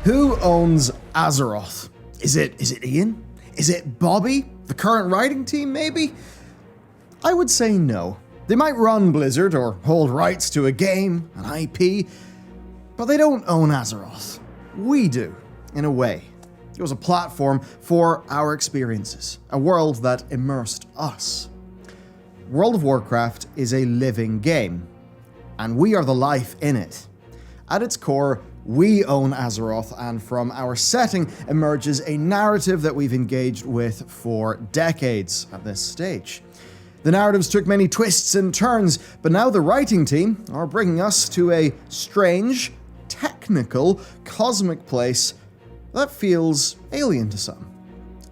Who owns Azeroth? Is it Ian? Is it Bobby? The current writing team, maybe? I would say no. They might run Blizzard or hold rights to a game, an IP, but they don't own Azeroth. We do, in a way. It was a platform for our experiences, a world that immersed us. World of Warcraft is a living game, and we are the life in it. At its core, we own Azeroth, and from our setting emerges a narrative that we've engaged with for decades at this stage. The narratives took many twists and turns, but now the writing team are bringing us to a strange, technical, cosmic place that feels alien to some.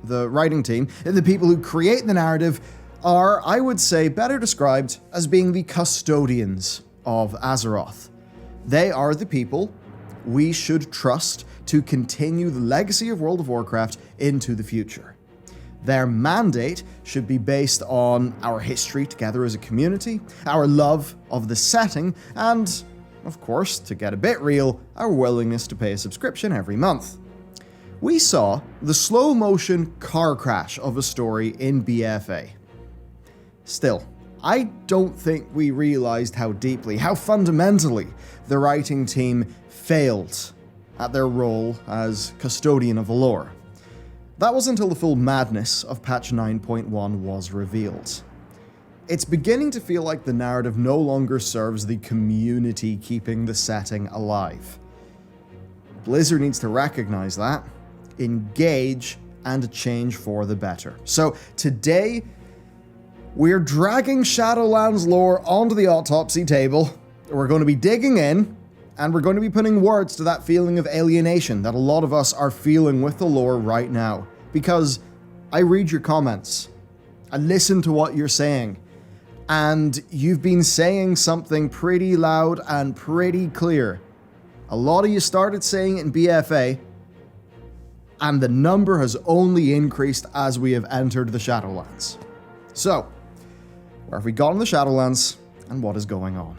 The writing team, the people who create the narrative, are, I would say, better described as being the custodians of Azeroth. They are the people we should trust to continue the legacy of World of Warcraft into the future. Their mandate should be based on our history together as a community, our love of the setting, and, of course, to get a bit real, our willingness to pay a subscription every month. We saw the slow-motion car crash of a story in BFA. Still, I don't think we realized how deeply, how fundamentally, the writing team failed at their role as custodian of the lore. That was until the full madness of patch 9.1 was revealed. It's beginning to feel like the narrative no longer serves the community keeping the setting alive. Blizzard needs to recognize that, engage, and change for the better. So today, we're dragging Shadowlands lore onto the autopsy table. We're going to be digging in, and we're going to be putting words to that feeling of alienation that a lot of us are feeling with the lore right now. Because I read your comments, I listen to what you're saying, and you've been saying something pretty loud and pretty clear. A lot of you started saying it in BFA, and the number has only increased as we have entered the Shadowlands. So, where have we got in the Shadowlands, and what is going on?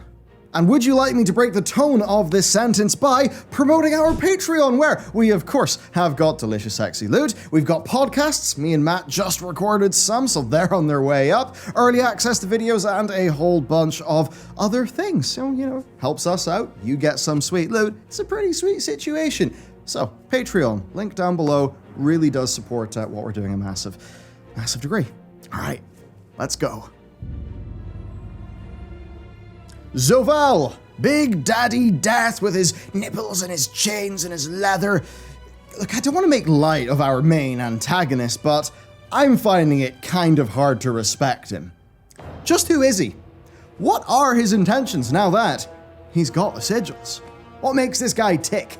And would you like me to break the tone of this sentence by promoting our Patreon, where we, of course, have got delicious, sexy loot. We've got podcasts. Me and Matt just recorded some, so they're on their way up. Early access to videos and a whole bunch of other things. So, helps us out. You get some sweet loot. It's a pretty sweet situation. So, Patreon, link down below, really does support what we're doing a massive degree. All right, let's go. Zovaal, Big Daddy Death with his nipples and his chains and his leather. Look, I don't want to make light of our main antagonist, but I'm finding it kind of hard to respect him. Just who is he? What are his intentions now that he's got the sigils? What makes this guy tick?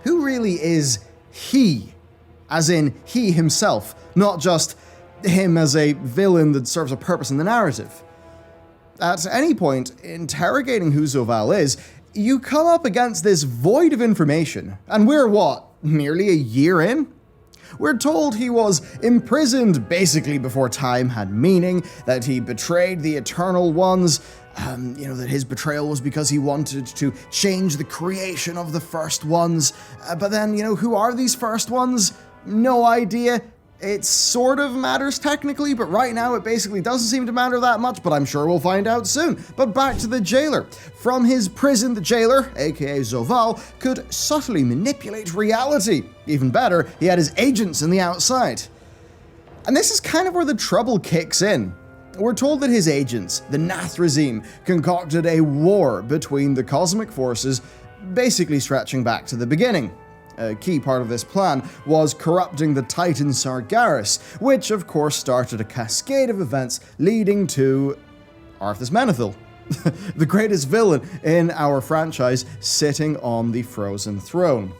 Who really is he? As in, he himself, not just him as a villain that serves a purpose in the narrative. At any point, interrogating who Zovaal is, you come up against this void of information, and we're what, nearly a year in? We're told he was imprisoned basically before time had meaning, that he betrayed the Eternal Ones, that his betrayal was because he wanted to change the creation of the First Ones. But then, who are these First Ones? No idea. It sort of matters technically, but right now it basically doesn't seem to matter that much, but I'm sure we'll find out soon. But back to the jailer. From his prison, the jailer, aka Zovaal, could subtly manipulate reality. Even better, he had his agents in the outside. And this is kind of where the trouble kicks in. We're told that his agents, the Nathrazim, concocted a war between the cosmic forces, basically stretching back to the beginning. A key part of this plan was corrupting the Titan Sargeras, which of course started a cascade of events leading to Arthas Menethil, the greatest villain in our franchise, sitting on the frozen throne.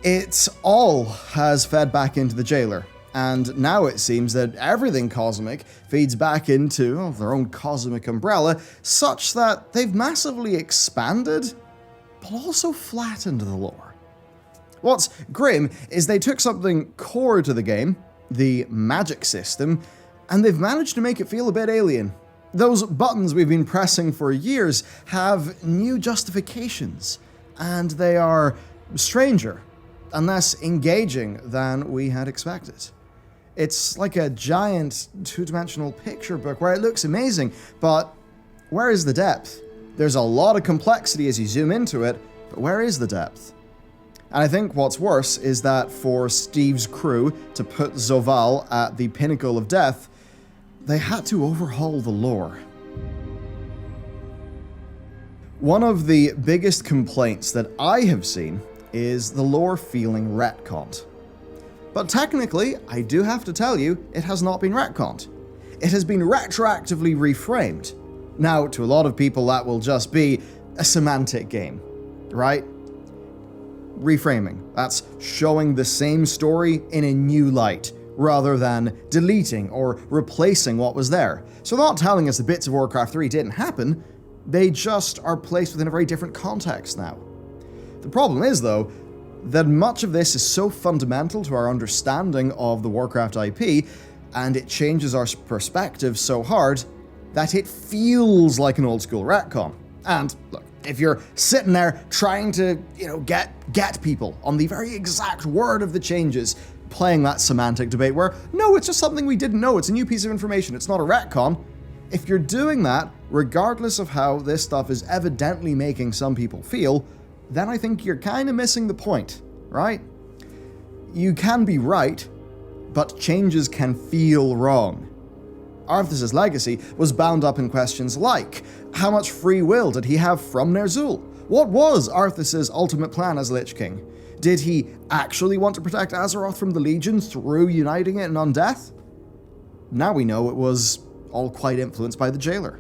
It all has fed back into the jailer, and now it seems that everything cosmic feeds back into their own cosmic umbrella, such that they've massively expanded, but also flattened the lore. What's grim is they took something core to the game, the magic system, and they've managed to make it feel a bit alien. Those buttons we've been pressing for years have new justifications, and they are stranger, and less engaging than we had expected. It's like a giant two-dimensional picture book where it looks amazing, but where is the depth? There's a lot of complexity as you zoom into it, but where is the depth? And I think what's worse is that for Steve's crew to put Zovaal at the pinnacle of death, they had to overhaul the lore. One of the biggest complaints that I have seen is the lore feeling retconned. But technically, I do have to tell you, it has not been retconned. It has been retroactively reframed. Now, to a lot of people, that will just be a semantic game, right? Reframing. That's showing the same story in a new light, rather than deleting or replacing what was there. So they're not telling us the bits of Warcraft 3 didn't happen, they just are placed within a very different context now. The problem is, though, that much of this is so fundamental to our understanding of the Warcraft IP, and it changes our perspective so hard that it feels like an old-school retcon. And look, if you're sitting there trying to, get people on the very exact word of the changes, playing that semantic debate where, no, it's just something we didn't know, it's a new piece of information, it's not a retcon. If you're doing that, regardless of how this stuff is evidently making some people feel, then I think you're kind of missing the point, right? You can be right, but changes can feel wrong. Arthas' legacy was bound up in questions like, how much free will did he have from Ner'zhul? What was Arthas' ultimate plan as Lich King? Did he actually want to protect Azeroth from the Legion through uniting it in undeath? Now we know it was all quite influenced by the Jailer.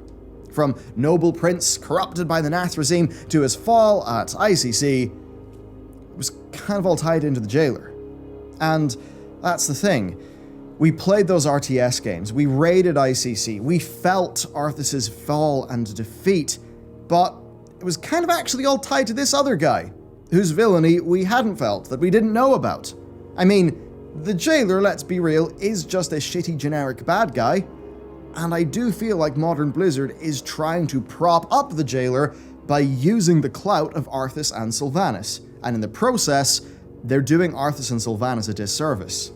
From noble prince corrupted by the Nath regime to his fall at ICC, it was kind of all tied into the Jailer. And that's the thing. We played those RTS games, we raided ICC, we felt Arthas' fall and defeat, but it was kind of actually all tied to this other guy, whose villainy we hadn't felt, that we didn't know about. I mean, the Jailer, let's be real, is just a shitty generic bad guy, and I do feel like modern Blizzard is trying to prop up the Jailer by using the clout of Arthas and Sylvanas, and in the process, they're doing Arthas and Sylvanas a disservice.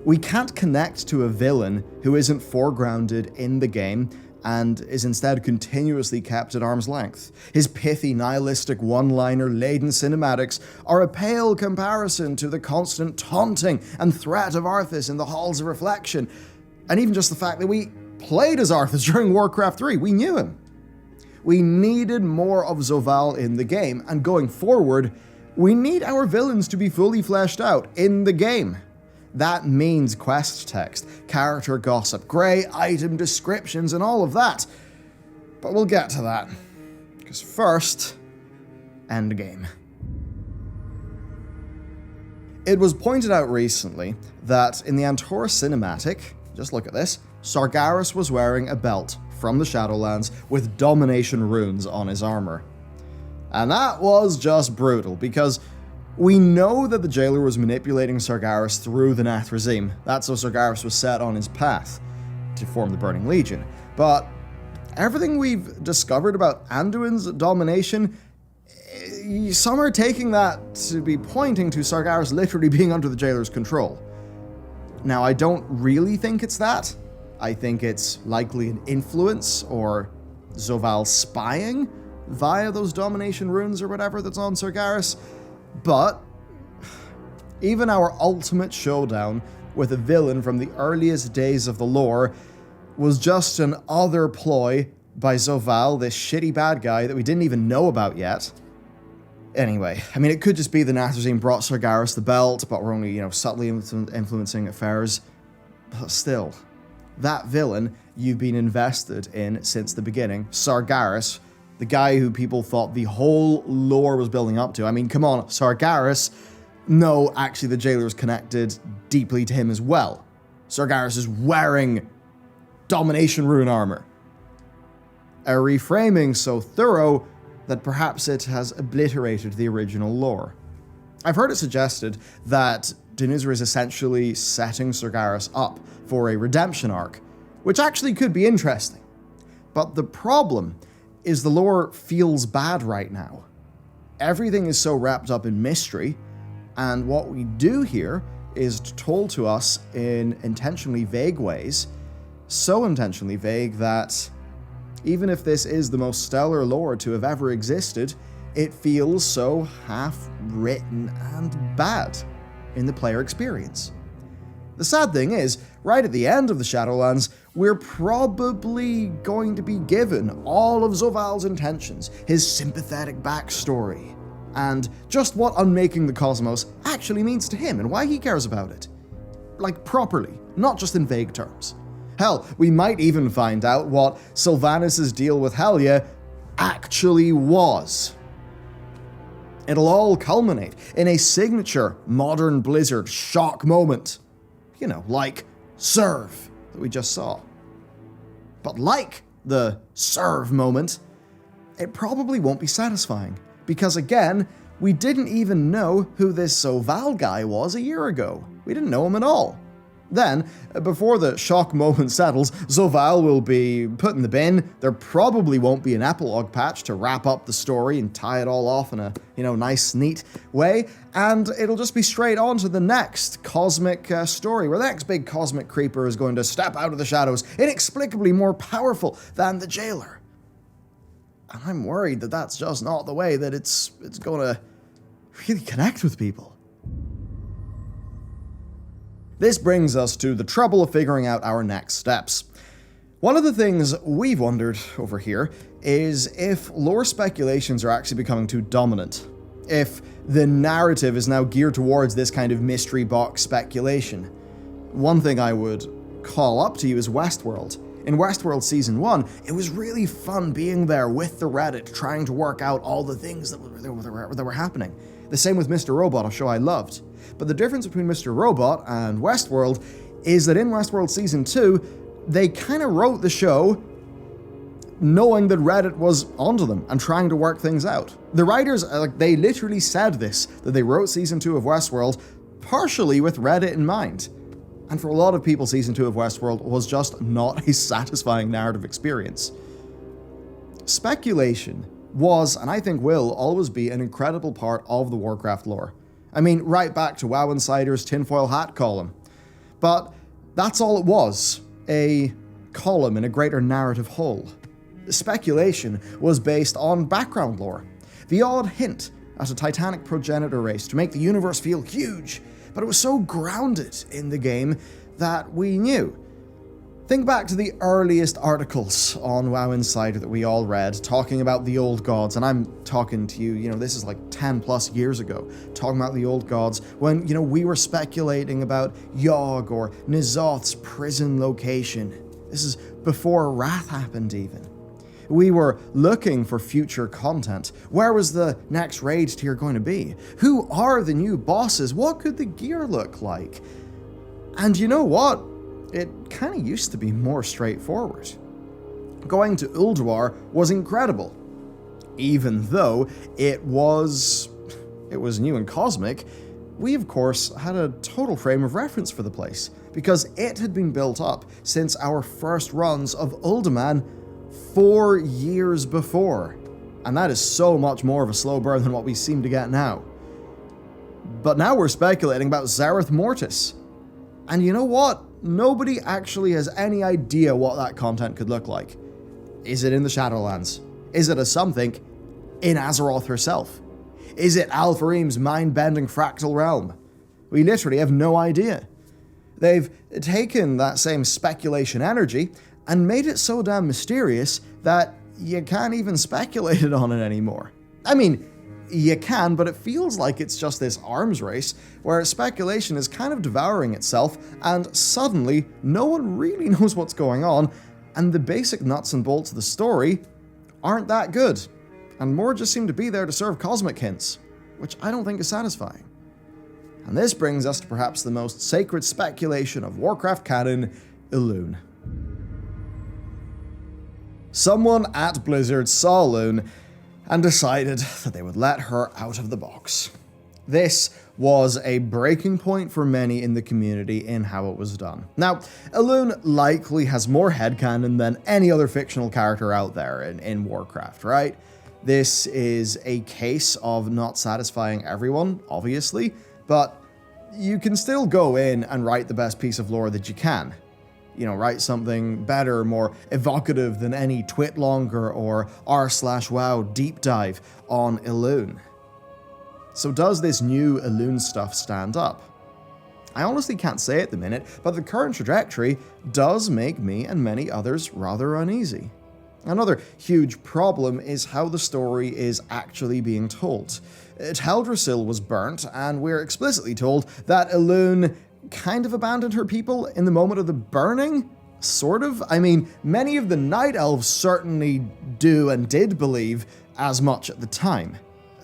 We can't connect to a villain who isn't foregrounded in the game and is instead continuously kept at arm's length. His pithy, nihilistic, one-liner-laden cinematics are a pale comparison to the constant taunting and threat of Arthas in the Halls of Reflection, and even just the fact that we played as Arthas during Warcraft 3, we knew him. We needed more of Zovaal in the game, and going forward, we need our villains to be fully fleshed out in the game. That means quest text, character gossip, grey item descriptions, and all of that. But we'll get to that. Because first, Endgame. It was pointed out recently that in the Antora cinematic, just look at this, Sargeras was wearing a belt from the Shadowlands with domination runes on his armor. And that was just brutal, because we know that the Jailer was manipulating Sargeras through the Nath regime. That's how Sargeras was set on his path to form the Burning Legion. But everything we've discovered about Anduin's domination, some are taking that to be pointing to Sargeras literally being under the Jailer's control. Now, I don't really think it's that. I think it's likely an influence or Zovaal spying via those domination runes or whatever that's on Sargeras. But even our ultimate showdown with a villain from the earliest days of the lore was just an other ploy by Zovaal, this shitty bad guy that we didn't even know about yet. Anyway, I mean, it could just be the Nath regime brought Sargeras the belt, but we're only, subtly influencing affairs. But still, that villain you've been invested in since the beginning, Sargeras, the guy who people thought the whole lore was building up to. I mean, come on, Sargeras. No, actually, the Jailer is connected deeply to him as well. Sargeras is wearing domination rune armor. A reframing so thorough that perhaps it has obliterated the original lore. I've heard it suggested that Denuzra is essentially setting Sargeras up for a redemption arc, which actually could be interesting. But the problem is the lore feels bad right now. Everything is so wrapped up in mystery, And what we do here is told to us in intentionally vague ways, so intentionally vague that even if this is the most stellar lore to have ever existed, it feels so half-written and bad in the player experience. The sad thing is, right at the end of the Shadowlands, we're probably going to be given all of Zoval's intentions, his sympathetic backstory, and just what unmaking the cosmos actually means to him and why he cares about it. Like, properly, not just in vague terms. Hell, we might even find out what Sylvanas' deal with Helya actually was. It'll all culminate in a signature modern Blizzard shock moment. You know, like Serve that we just saw. But like the Serve moment, it probably won't be satisfying. Because again, we didn't even know who this Zoval guy was a year ago. We didn't know him at all. Then, before the shock moment settles, Zoval will be put in the bin. There probably won't be an epilogue patch to wrap up the story and tie it all off in a, nice, neat way. And it'll just be straight on to the next cosmic story, where the next big cosmic creeper is going to step out of the shadows, inexplicably more powerful than the jailer. And I'm worried that that's just not the way that it's going to really connect with people. This brings us to the trouble of figuring out our next steps. One of the things we've wondered over here is if lore speculations are actually becoming too dominant. If the narrative is now geared towards this kind of mystery box speculation. One thing I would call up to you is Westworld. In Westworld Season 1, it was really fun being there with the Reddit, trying to work out all the things that were happening. The same with Mr. Robot, a show I loved. But the difference between Mr. Robot and Westworld is that in Westworld Season 2, they kind of wrote the show knowing that Reddit was onto them and trying to work things out. The writers, they literally said this, that they wrote Season 2 of Westworld partially with Reddit in mind. And for a lot of people, Season 2 of Westworld was just not a satisfying narrative experience. Speculation was, and I think will, always be an incredible part of the Warcraft lore. I mean, right back to WoW Insider's tinfoil hat column. But that's all it was, a column in a greater narrative whole. Speculation was based on background lore, the odd hint at a titanic progenitor race to make the universe feel huge, but it was so grounded in the game that we knew. Think back to the earliest articles on WoW Insider that we all read, talking about the old gods, and I'm talking to you, this is like 10 plus years ago, talking about the old gods, when, we were speculating about Yogg or N'Zoth's prison location. This is before Wrath happened even. We were looking for future content. Where was the next raid tier going to be? Who are the new bosses? What could the gear look like? And you know what? It kind of used to be more straightforward. Going to Ulduar was incredible. Even though it was new and cosmic, we of course had a total frame of reference for the place, because it had been built up since our first runs of Uldaman 4 years before. And that is so much more of a slow burn than what we seem to get now. But now we're speculating about Zereth Mortis. And you know what? Nobody actually has any idea what that content could look like. Is it in the Shadowlands? Is it a something in Azeroth herself? Is it Alfarim's mind-bending fractal realm? We literally have no idea. They've taken that same speculation energy and made it so damn mysterious that you can't even speculate it on it anymore. I mean, you can, but it feels like it's just this arms race where speculation is kind of devouring itself, and suddenly no one really knows what's going on, and the basic nuts and bolts of the story aren't that good, and more just seem to be there to serve cosmic hints, which I don't think is satisfying. And this brings us to perhaps the most sacred speculation of Warcraft canon, Elune. Someone at Blizzard saw Elune and decided that they would let her out of the box. This was a breaking point for many in the community in how it was done. Now, Elune likely has more headcanon than any other fictional character out there in Warcraft, right? This is a case of not satisfying everyone, obviously, but you can still go in and write the best piece of lore that you can. You know, write something better, more evocative than any twit-longer or r/wow deep dive on Elune. So does this new Elune stuff stand up? I honestly can't say at the minute, but the current trajectory does make me and many others rather uneasy. Another huge problem is how the story is actually being told. Teldrassil was burnt, and we're explicitly told that Elune kind of abandoned her people in the moment of the burning? Sort of? I mean, many of the Night Elves certainly do and did believe as much at the time.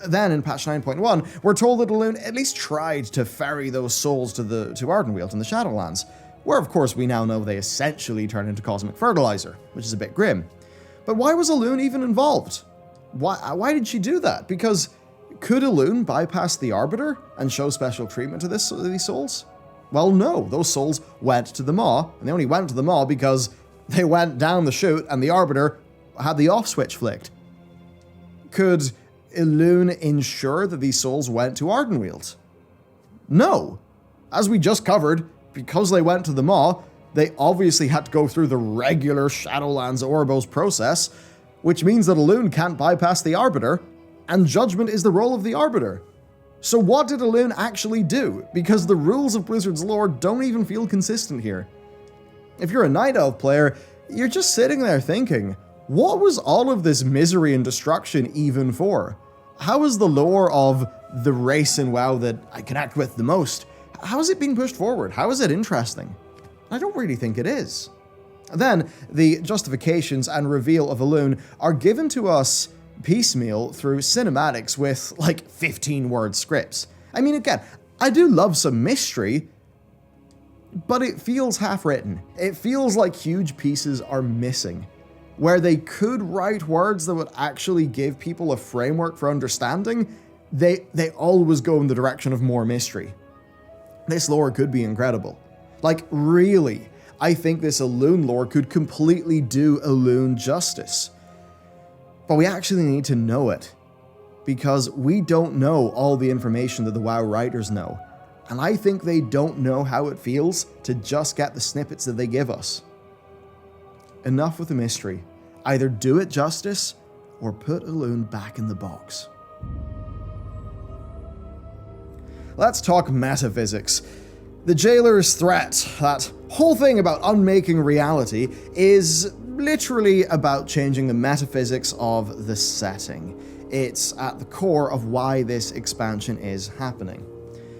Then, in patch 9.1, we're told that Elune at least tried to ferry those souls to Ardenweald in the Shadowlands, where of course we now know they essentially turn into cosmic fertilizer, which is a bit grim. But why was Elune even involved? Why did she do that? Because could Elune bypass the Arbiter and show special treatment to these souls? Well, no, those souls went to the Maw, and they only went to the Maw because they went down the chute and the Arbiter had the off switch flicked. Could Elune ensure that these souls went to Ardenweald? No. As we just covered, because they went to the Maw, they obviously had to go through the regular Shadowlands Ouroboros process, which means that Elune can't bypass the Arbiter, and Judgment is the role of the Arbiter. So what did Elune actually do? Because the rules of Blizzard's lore don't even feel consistent here. If you're a Night Elf player, you're just sitting there thinking, what was all of this misery and destruction even for? How is the lore of the race in WoW that I connect with the most, how is it being pushed forward? How is it interesting? I don't really think it is. Then, the justifications and reveal of Elune are given to us piecemeal through cinematics with, like, 15-word scripts. I mean, again, I do love some mystery, but it feels half-written. It feels like huge pieces are missing, where they could write words that would actually give people a framework for understanding. They always go in the direction of more mystery. This lore could be incredible. Like, really, I think this Elune lore could completely do Elune justice. But we actually need to know it, because we don't know all the information that the WoW writers know, and I think they don't know how it feels to just get the snippets that they give us. Enough with the mystery. Either do it justice, or put Elune back in the box. Let's talk metaphysics. The Jailer's threat, that whole thing about unmaking reality, is literally about changing the metaphysics of the setting. It's at the core of why this expansion is happening.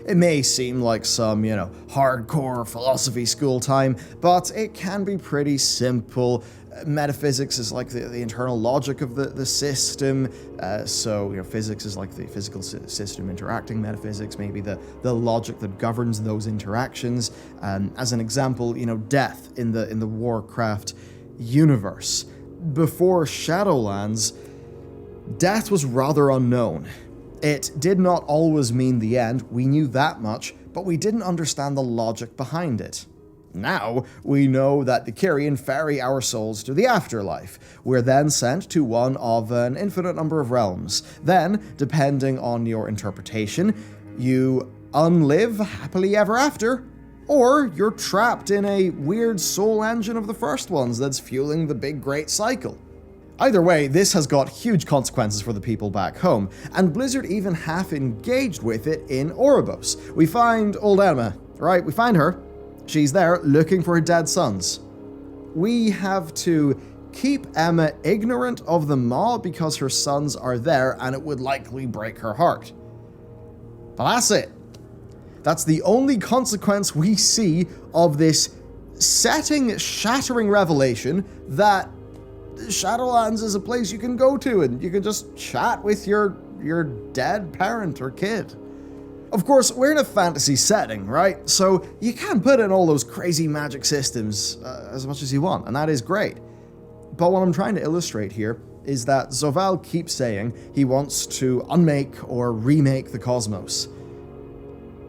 It may seem like some, hardcore philosophy school time, but it can be pretty simple. Metaphysics is like the internal logic of the system, so physics is like the physical system interacting metaphysics, maybe the logic that governs those interactions. As an example, death in the Warcraft universe. Before Shadowlands, death was rather unknown. It did not always mean the end, we knew that much, but we didn't understand the logic behind it. Now, we know that the Kyrian ferry our souls to the afterlife. We're then sent to one of an infinite number of realms. Then, depending on your interpretation, you unlive happily ever after, or you're trapped in a weird soul engine of the first ones that's fueling the big great cycle. Either way, this has got huge consequences for the people back home, and Blizzard even half engaged with it in Ouroboros. We find old Emma, right? We find her. She's there looking for her dead sons. We have to keep Emma ignorant of the Maw because her sons are there and it would likely break her heart. But that's it. That's the only consequence we see of this setting-shattering revelation that Shadowlands is a place you can go to and you can just chat with your dead parent or kid. Of course, we're in a fantasy setting, right? So you can put in all those crazy magic systems as much as you want, and that is great. But what I'm trying to illustrate here is that Zovaal keeps saying he wants to unmake or remake the cosmos.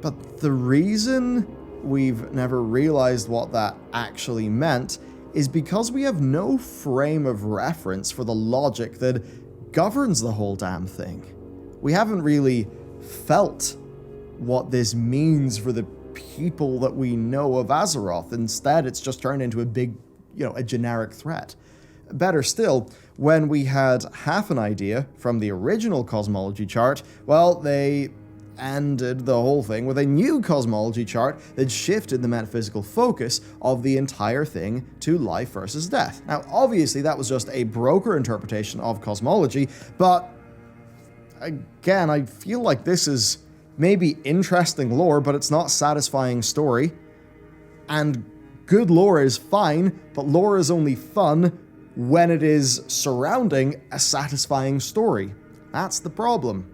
But the reason we've never realized what that actually meant is because we have no frame of reference for the logic that governs the whole damn thing. We haven't really felt what this means for the people that we know of Azeroth. Instead, it's just turned into a big, a generic threat. Better still, when we had half an idea from the original cosmology chart, well, they ended the whole thing with a new cosmology chart that shifted the metaphysical focus of the entire thing to life versus death. Now, obviously, that was just a broker interpretation of cosmology, but again, I feel like this is maybe interesting lore, but it's not satisfying story. And good lore is fine, but lore is only fun when it is surrounding a satisfying story. That's the problem.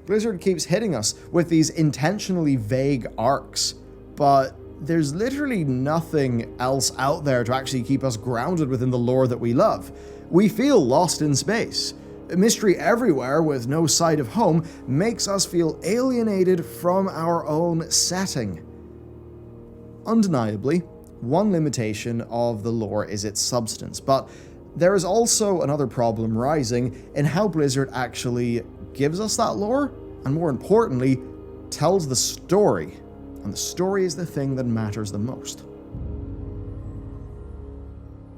Blizzard keeps hitting us with these intentionally vague arcs, but there's literally nothing else out there to actually keep us grounded within the lore that we love. We feel lost in space. Mystery everywhere with no sight of home makes us feel alienated from our own setting. Undeniably, one limitation of the lore is its substance, but there is also another problem rising in how Blizzard actually gives us that lore, and more importantly, tells the story. And the story is the thing that matters the most.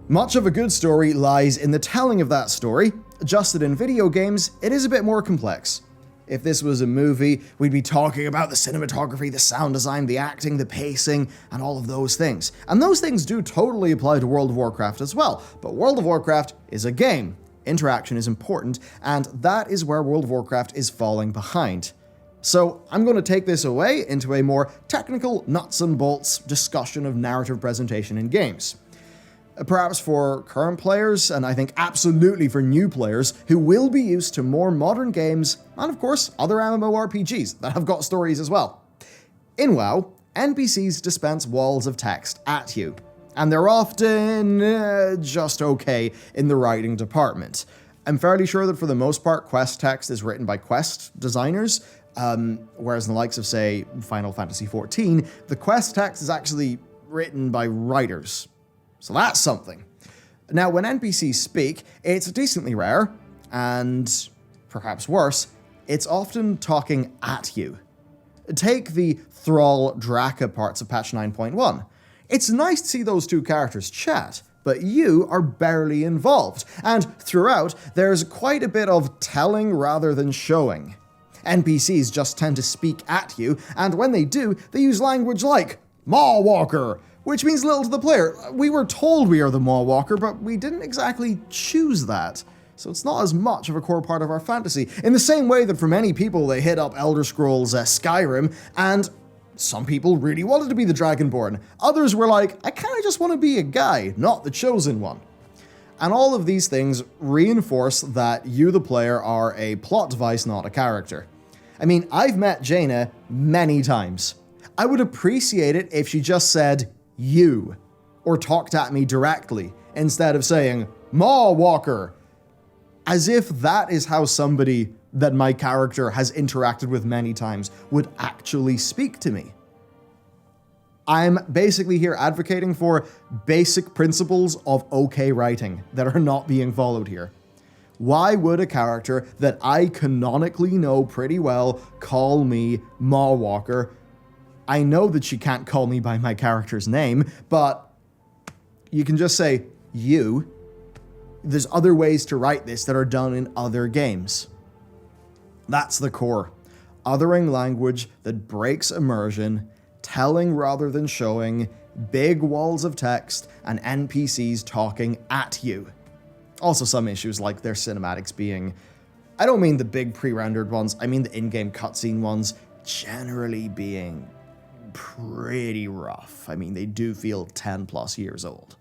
Much of a good story lies in the telling of that story. Just that in video games, it is a bit more complex. If this was a movie, we'd be talking about the cinematography, the sound design, the acting, the pacing, and all of those things. And those things do totally apply to World of Warcraft as well, but World of Warcraft is a game. Interaction is important, and that is where World of Warcraft is falling behind. So I'm going to take this away into a more technical, nuts and bolts discussion of narrative presentation in games. Perhaps for current players, and I think absolutely for new players who will be used to more modern games, and of course other MMORPGs that have got stories as well. In WoW, NPCs dispense walls of text at you, and they're often just okay in the writing department. I'm fairly sure that for the most part, quest text is written by quest designers, whereas in the likes of, say, Final Fantasy XIV, the quest text is actually written by writers. So that's something. Now, when NPCs speak, it's decently rare, and perhaps worse, it's often talking at you. Take the Thrall Draka parts of patch 9.1. It's nice to see those two characters chat, but you are barely involved, and throughout, there's quite a bit of telling rather than showing. NPCs just tend to speak at you, and when they do, they use language like Mawwalker, which means little to the player. We were told we are the Mawwalker, but we didn't exactly choose that. So it's not as much of a core part of our fantasy. In the same way that for many people, they hit up Elder Scrolls Skyrim, and some people really wanted to be the Dragonborn. Others were like, I kind of just want to be a guy, not the chosen one. And all of these things reinforce that you, the player, are a plot device, not a character. I mean, I've met Jaina many times. I would appreciate it if she just said, you, or talked at me directly, instead of saying, Mawwalker, as if that is how somebody that my character has interacted with many times would actually speak to me. I'm basically here advocating for basic principles of okay writing that are not being followed here. Why would a character that I canonically know pretty well call me Mawwalker? I know that she can't call me by my character's name, but you can just say, you. There's other ways to write this that are done in other games. That's the core. Othering language that breaks immersion, telling rather than showing, big walls of text, and NPCs talking at you. Also some issues like their cinematics being, I don't mean the big pre-rendered ones, I mean the in-game cutscene ones, generally being pretty rough. I mean, they do feel 10 plus years old.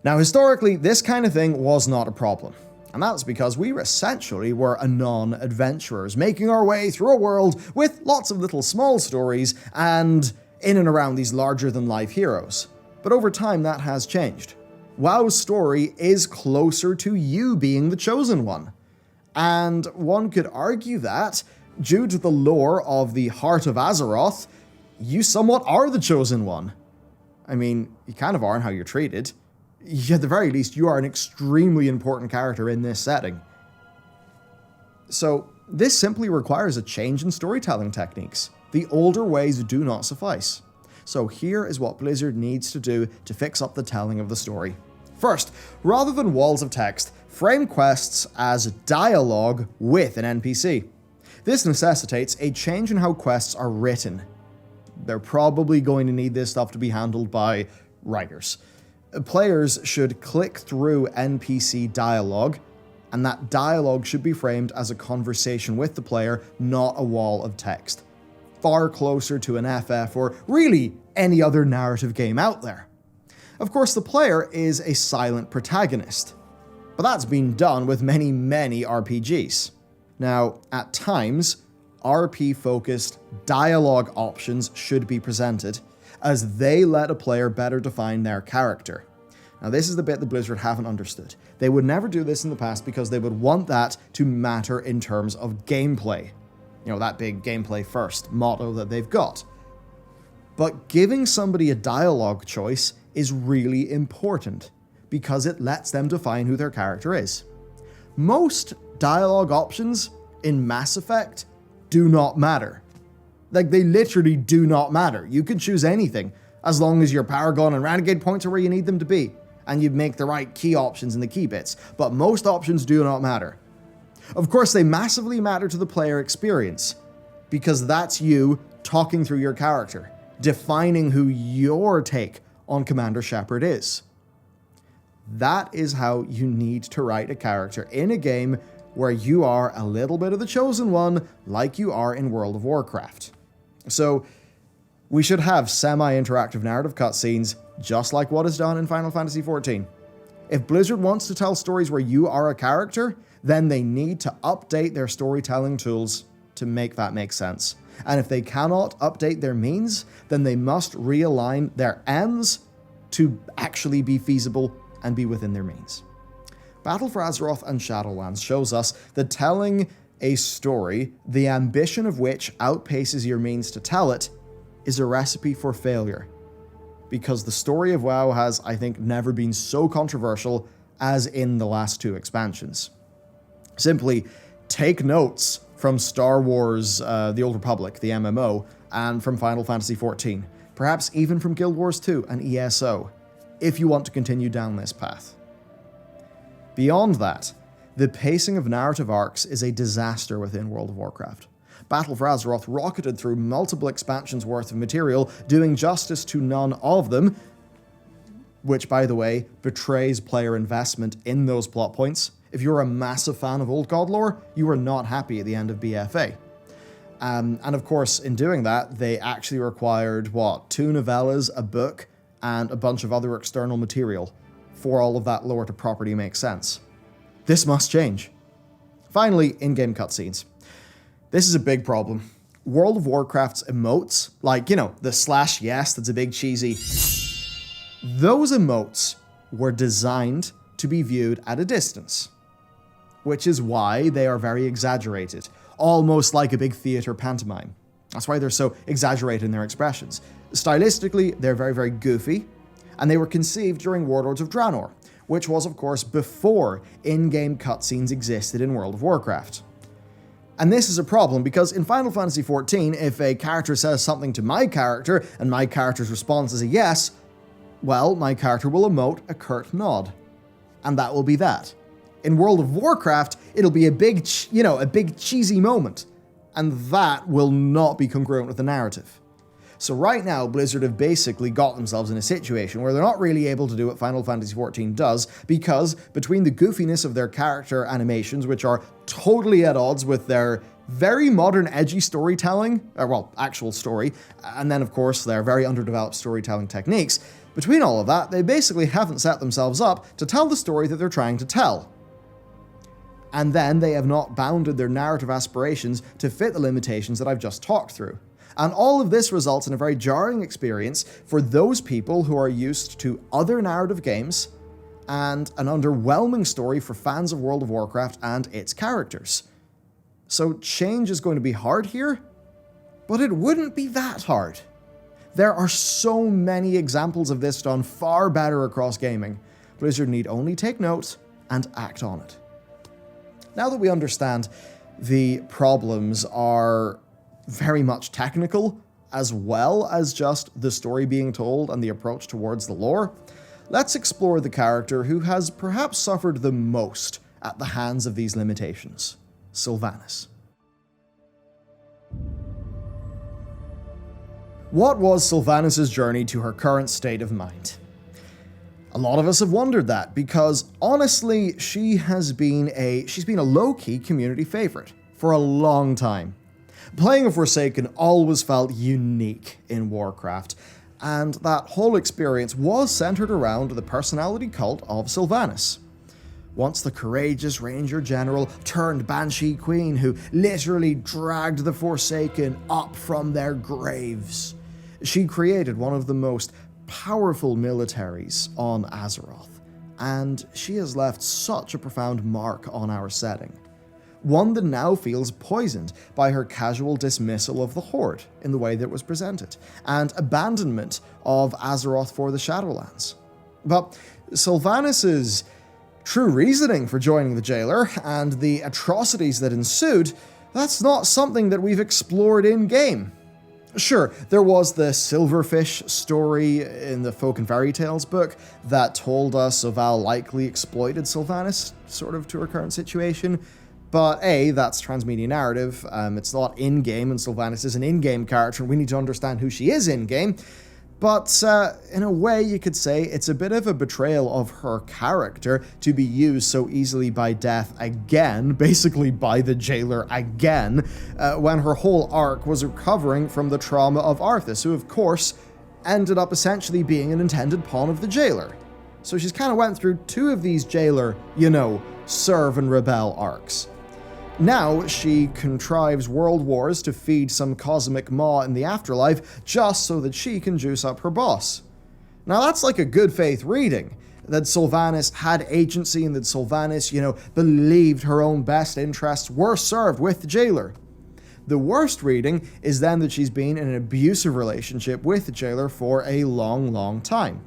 Now, historically, this kind of thing was not a problem. And that's because we essentially were anon adventurers, making our way through a world with lots of little small stories and in and around these larger-than-life heroes. But over time, that has changed. WoW's story is closer to you being the chosen one. And one could argue that, due to the lore of the Heart of Azeroth, you somewhat are the chosen one. I mean, you kind of are in how you're treated. At the very least, you are an extremely important character in this setting. So, This simply requires a change in storytelling techniques. The older ways do not suffice. So here is what Blizzard needs to do to fix up the telling of the story. First, rather than walls of text, frame quests as dialogue with an NPC. This necessitates a change in how quests are written. They're probably going to need this stuff to be handled by writers. Players should click through NPC dialogue, and that dialogue should be framed as a conversation with the player, not a wall of text. Far closer to an FF or really any other narrative game out there. Of course, the player is a silent protagonist, but that's been done with many RPGs. Now, at times, RP-focused dialogue options should be presented, as they let a player better define their character. Now, this is the bit that Blizzard haven't understood. They would never do this in the past because they would want that to matter in terms of gameplay. You know, that big gameplay first motto that they've got. But giving somebody a dialogue choice is really important because it lets them define who their character is. Most dialogue options in Mass Effect do not matter. Like, they literally do not matter. You can choose anything as long as your Paragon and Renegade points are where you need them to be, and you make the right key options in the key bits. But most options do not matter. Of course, they massively matter to the player experience, because that's you talking through your character, defining who your take on Commander Shepard is. That is how you need to write a character in a game where you are a little bit of the chosen one, like you are in World of Warcraft. So, we should have semi-interactive narrative cutscenes, just like what is done in Final Fantasy XIV. If Blizzard wants to tell stories where you are a character, then they need to update their storytelling tools to make that make sense. And if they cannot update their means, then they must realign their ends to actually be feasible and be within their means. Battle for Azeroth and Shadowlands shows us that telling a story, the ambition of which outpaces your means to tell it, is a recipe for failure. Because the story of WoW has, I think, never been so controversial as in the last two expansions. Simply take notes from Star Wars The Old Republic, the MMO, and from Final Fantasy XIV, perhaps even from Guild Wars 2 and ESO, if you want to continue down this path. Beyond that, the pacing of narrative arcs is a disaster within World of Warcraft. Battle for Azeroth rocketed through multiple expansions worth of material, doing justice to none of them, which, by the way, betrays player investment in those plot points. If you're a massive fan of old god lore, you are not happy at the end of BFA. And of course, in doing that, they actually required, 2 novellas, a book, and a bunch of other external material for all of that lore to properly make sense. This must change. Finally, in-game cutscenes. This is a big problem. World of Warcraft's emotes, like, the /yes that's a big cheesy, those emotes were designed to be viewed at a distance, which is why they are very exaggerated, almost like a big theater pantomime. That's why they're so exaggerated in their expressions. Stylistically, they're very goofy, and they were conceived during Warlords of Draenor, which was, of course, before in-game cutscenes existed in World of Warcraft. And this is a problem because in Final Fantasy XIV, if a character says something to my character and my character's response is a yes, well, my character will emote a curt nod. And that will be that. In World of Warcraft, it'll be a big cheesy moment. And that will not be congruent with the narrative. So right now, Blizzard have basically got themselves in a situation where they're not really able to do what Final Fantasy XIV does, because between the goofiness of their character animations, which are totally at odds with their very modern, edgy storytelling, actual story, and then, of course, their very underdeveloped storytelling techniques, between all of that, they basically haven't set themselves up to tell the story that they're trying to tell. And then they have not bounded their narrative aspirations to fit the limitations that I've just talked through. And all of this results in a very jarring experience for those people who are used to other narrative games, and an underwhelming story for fans of World of Warcraft and its characters. So change is going to be hard here, but it wouldn't be that hard. There are so many examples of this done far better across gaming. Blizzard need only take note and act on it. Now that we understand the problems are very much technical, as well as just the story being told and the approach towards the lore, let's explore the character who has perhaps suffered the most at the hands of these limitations, Sylvanas. What was Sylvanas' journey to her current state of mind? A lot of us have wondered that, because honestly, she's been a low-key community favorite for a long time. Playing a Forsaken always felt unique in Warcraft, and that whole experience was centered around the personality cult of Sylvanas. Once the courageous Ranger General turned Banshee Queen who literally dragged the Forsaken up from their graves. She created one of the most powerful militaries on Azeroth, and she has left such a profound mark on our setting. One that now feels poisoned by her casual dismissal of the Horde in the way that it was presented, and abandonment of Azeroth for the Shadowlands. But Sylvanas' true reasoning for joining the Jailer and the atrocities that ensued, that's not something that we've explored in-game. Sure, there was the Silverfish story in the Folk and Fairy Tales book that told us Soval likely exploited Sylvanas, sort of to her current situation, but A, that's transmedia narrative, it's not in-game, and Sylvanas is an in-game character, and we need to understand who she is in-game. But in a way, you could say it's a bit of a betrayal of her character to be used so easily by Death again, basically by the Jailer again, when her whole arc was recovering from the trauma of Arthas, who of course ended up essentially being an intended pawn of the Jailer. So she's kind of went through two of these Jailer, serve and rebel arcs. Now she contrives world wars to feed some cosmic maw in the afterlife just so that she can juice up her boss. Now that's like a good faith reading, that Sylvanas had agency and that Sylvanas, believed her own best interests were served with the Jailer. The worst reading is then that she's been in an abusive relationship with the Jailer for a long, long time.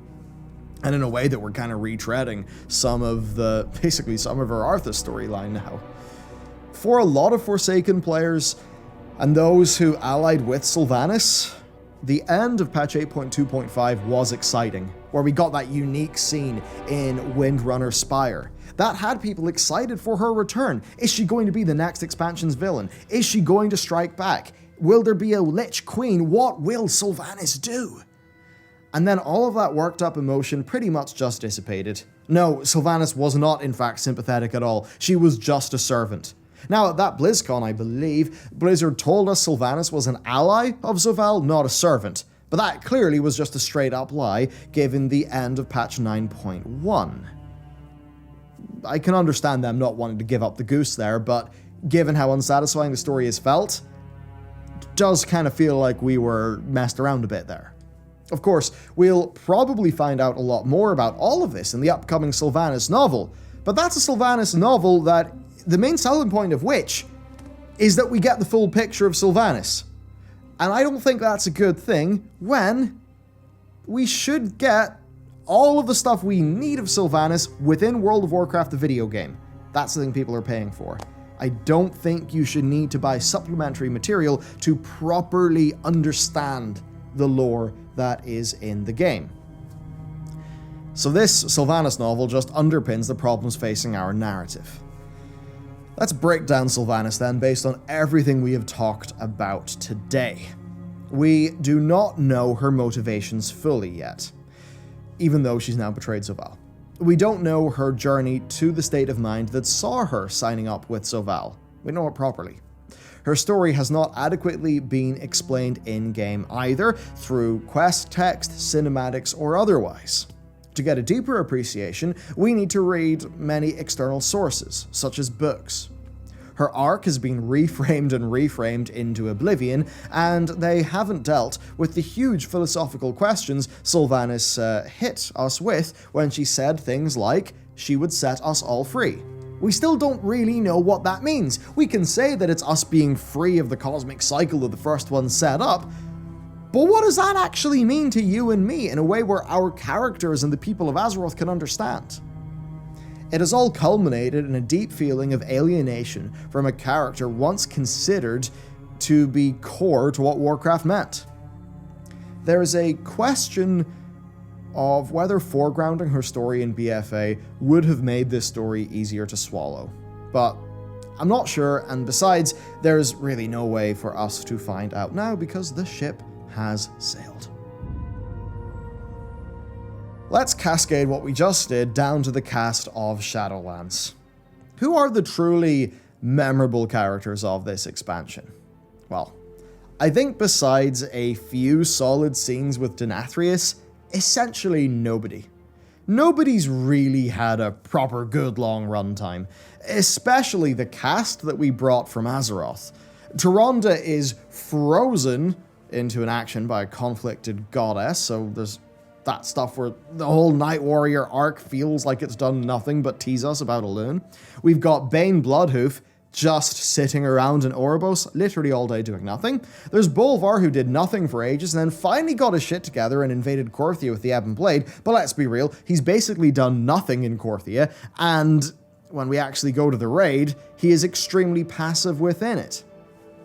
And in a way that we're kind of retreading some of her Arthas storyline now. For a lot of Forsaken players, and those who allied with Sylvanas, the end of patch 8.2.5 was exciting, where we got that unique scene in Windrunner Spire. That had people excited for her return. Is she going to be the next expansion's villain? Is she going to strike back? Will there be a Lich Queen? What will Sylvanas do? And then all of that worked up emotion pretty much just dissipated. No, Sylvanas was not in fact sympathetic at all. She was just a servant. Now, at that BlizzCon, I believe, Blizzard told us Sylvanas was an ally of Soval, not a servant. But that clearly was just a straight-up lie, given the end of patch 9.1. I can understand them not wanting to give up the goose there, but given how unsatisfying the story has felt, it does kind of feel like we were messed around a bit there. Of course, we'll probably find out a lot more about all of this in the upcoming Sylvanas novel, but that's a Sylvanas novel that the main selling point of which is that we get the full picture of Sylvanas. And I don't think that's a good thing when we should get all of the stuff we need of Sylvanas within World of Warcraft, the video game. That's the thing people are paying for. I don't think you should need to buy supplementary material to properly understand the lore that is in the game. So this Sylvanas novel just underpins the problems facing our narrative. Let's break down Sylvanas then, based on everything we have talked about today. We do not know her motivations fully yet, even though she's now betrayed Soval. We don't know her journey to the state of mind that saw her signing up with Soval. We know it properly. Her story has not adequately been explained in-game either, through quest text, cinematics, or otherwise. To get a deeper appreciation, we need to read many external sources, such as books. Her arc has been reframed into oblivion, and they haven't dealt with the huge philosophical questions Sylvanas hit us with when she said things like, she would set us all free. We still don't really know what that means. We can say that it's us being free of the cosmic cycle that the first one set up, but what does that actually mean to you and me in a way where our characters and the people of Azeroth can understand? It has all culminated in a deep feeling of alienation from a character once considered to be core to what Warcraft meant. There is a question of whether foregrounding her story in BFA would have made this story easier to swallow. But I'm not sure, and besides, there's really no way for us to find out now because the ship has sailed. Let's cascade what we just did down to the cast of Shadowlands. Who are the truly memorable characters of this expansion? Well, I think besides a few solid scenes with Denathrius, essentially nobody. Nobody's really had a proper good long runtime, especially the cast that we brought from Azeroth. Tyrande is frozen into an action by a conflicted goddess, so there's that stuff where the whole Night Warrior arc feels like it's done nothing but tease us about Elune. We've got Bane Bloodhoof just sitting around in Oribos, literally all day doing nothing. There's Bolvar, who did nothing for ages and then finally got his shit together and invaded Korthia with the Ebon Blade, but let's be real, he's basically done nothing in Korthia, and when we actually go to the raid, he is extremely passive within it.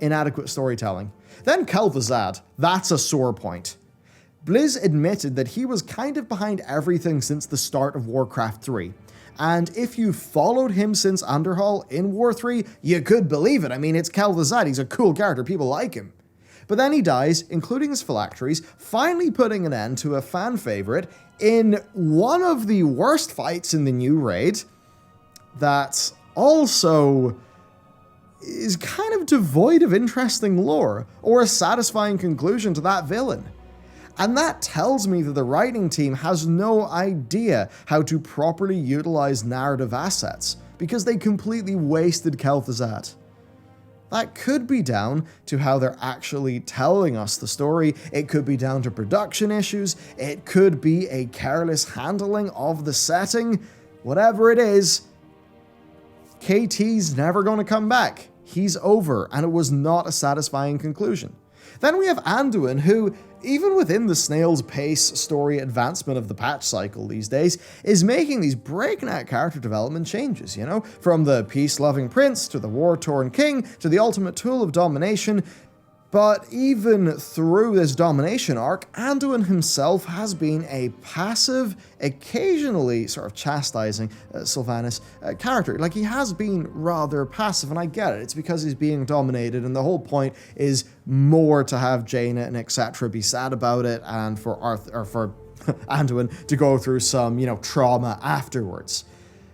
Inadequate storytelling. Then Kel'Thuzad, that's a sore point. Blizz admitted that he was kind of behind everything since the start of Warcraft 3. And if you followed him since Underhall in War 3, you could believe it. I mean, it's Kel'Thuzad, he's a cool character, people like him. But then he dies, including his phylacteries, finally putting an end to a fan favorite in one of the worst fights in the new raid that also is kind of devoid of interesting lore or a satisfying conclusion to that villain. And that tells me that the writing team has no idea how to properly utilize narrative assets, because they completely wasted Kel'Thuzad. That could be down to how they're actually telling us the story, it could be down to production issues, it could be a careless handling of the setting. Whatever it is, KT's never going to come back. He's over, and it was not a satisfying conclusion. Then we have Anduin, who, even within the snail's pace story advancement of the patch cycle these days, is making these breakneck character development changes, you know? From the peace-loving prince, to the war-torn king, to the ultimate tool of domination. But even through this domination arc, Anduin himself has been a passive, occasionally sort of chastising Sylvanas character. Like, he has been rather passive, and I get it. It's because he's being dominated, and the whole point is more to have Jaina and etc. be sad about it, and for Anduin to go through some, trauma afterwards.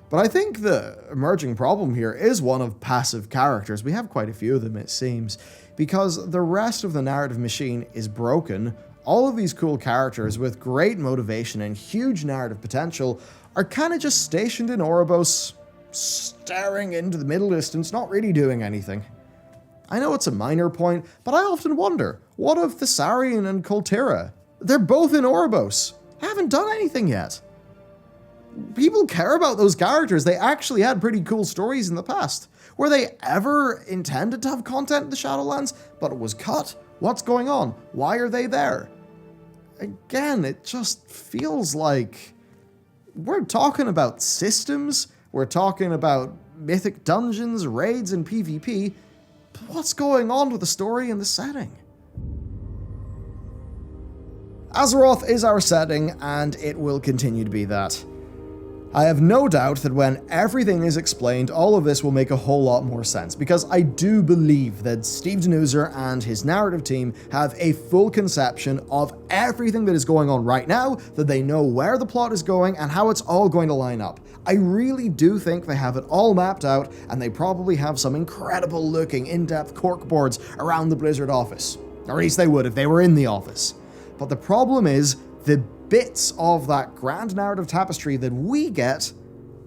But I think the emerging problem here is one of passive characters. We have quite a few of them, it seems. Because the rest of the narrative machine is broken, all of these cool characters with great motivation and huge narrative potential are kind of just stationed in Oribos, staring into the middle distance, not really doing anything. I know it's a minor point, but I often wonder, what of Thessarian and Koltira? They're both in Oribos. Haven't done anything yet. People care about those characters. They actually had pretty cool stories in the past. Were they ever intended to have content in the Shadowlands, but it was cut? What's going on? Why are they there? Again, it just feels like we're talking about systems, we're talking about mythic dungeons, raids, and PvP, but what's going on with the story and the setting? Azeroth is our setting, and it will continue to be that. I have no doubt that when everything is explained, all of this will make a whole lot more sense, because I do believe that Steve Denuser and his narrative team have a full conception of everything that is going on right now, that they know where the plot is going and how it's all going to line up. I really do think they have it all mapped out, and they probably have some incredible looking in-depth corkboards around the Blizzard office. Or at least they would if they were in the office. But the problem is, the bits of that grand narrative tapestry that we get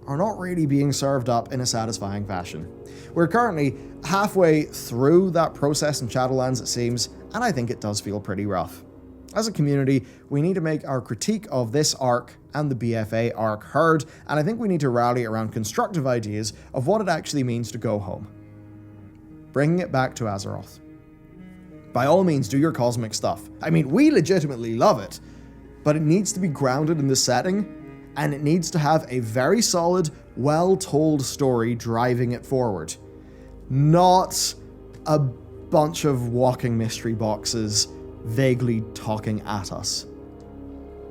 are not really being served up in a satisfying fashion. We're currently halfway through that process in Shadowlands, it seems, and I think it does feel pretty rough. As a community, we need to make our critique of this arc and the BFA arc heard, and I think we need to rally around constructive ideas of what it actually means to go home. Bringing it back to Azeroth. By all means, do your cosmic stuff. I mean, we legitimately love it, but it needs to be grounded in the setting and it needs to have a very solid, well-told story driving it forward. Not a bunch of walking mystery boxes vaguely talking at us.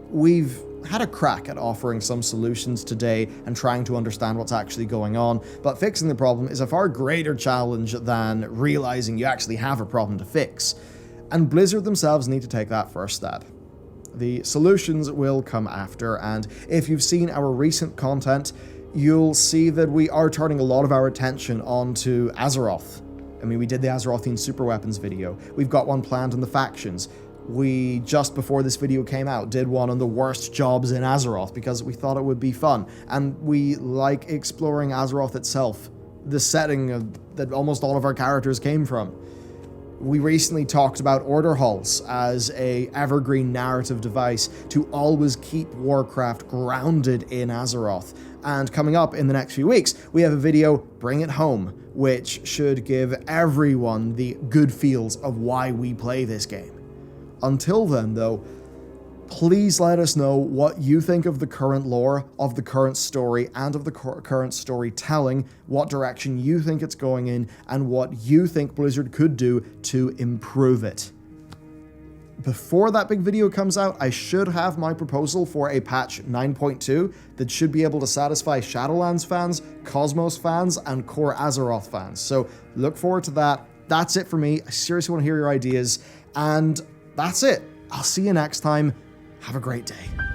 We've had a crack at offering some solutions today and trying to understand what's actually going on, but fixing the problem is a far greater challenge than realizing you actually have a problem to fix. And Blizzard themselves need to take that first step. The solutions will come after, and if you've seen our recent content, you'll see that we are turning a lot of our attention onto Azeroth. I mean, we did the Azerothian super weapons video. We've got one planned on the factions. We, just before this video came out, did one on the worst jobs in Azeroth because we thought it would be fun. And we like exploring Azeroth itself, the setting that almost all of our characters came from. We recently talked about order halls as a evergreen narrative device to always keep Warcraft grounded in Azeroth. And coming up in the next few weeks, we have a video, Bring It Home, which should give everyone the good feels of why we play this game. Until then, though, please let us know what you think of the current lore, of the current story, and of the current storytelling, what direction you think it's going in, and what you think Blizzard could do to improve it. Before that big video comes out, I should have my proposal for a patch 9.2 that should be able to satisfy Shadowlands fans, Cosmos fans, and core Azeroth fans. So look forward to that. That's it for me. I seriously want to hear your ideas, and that's it. I'll see you next time. Have a great day.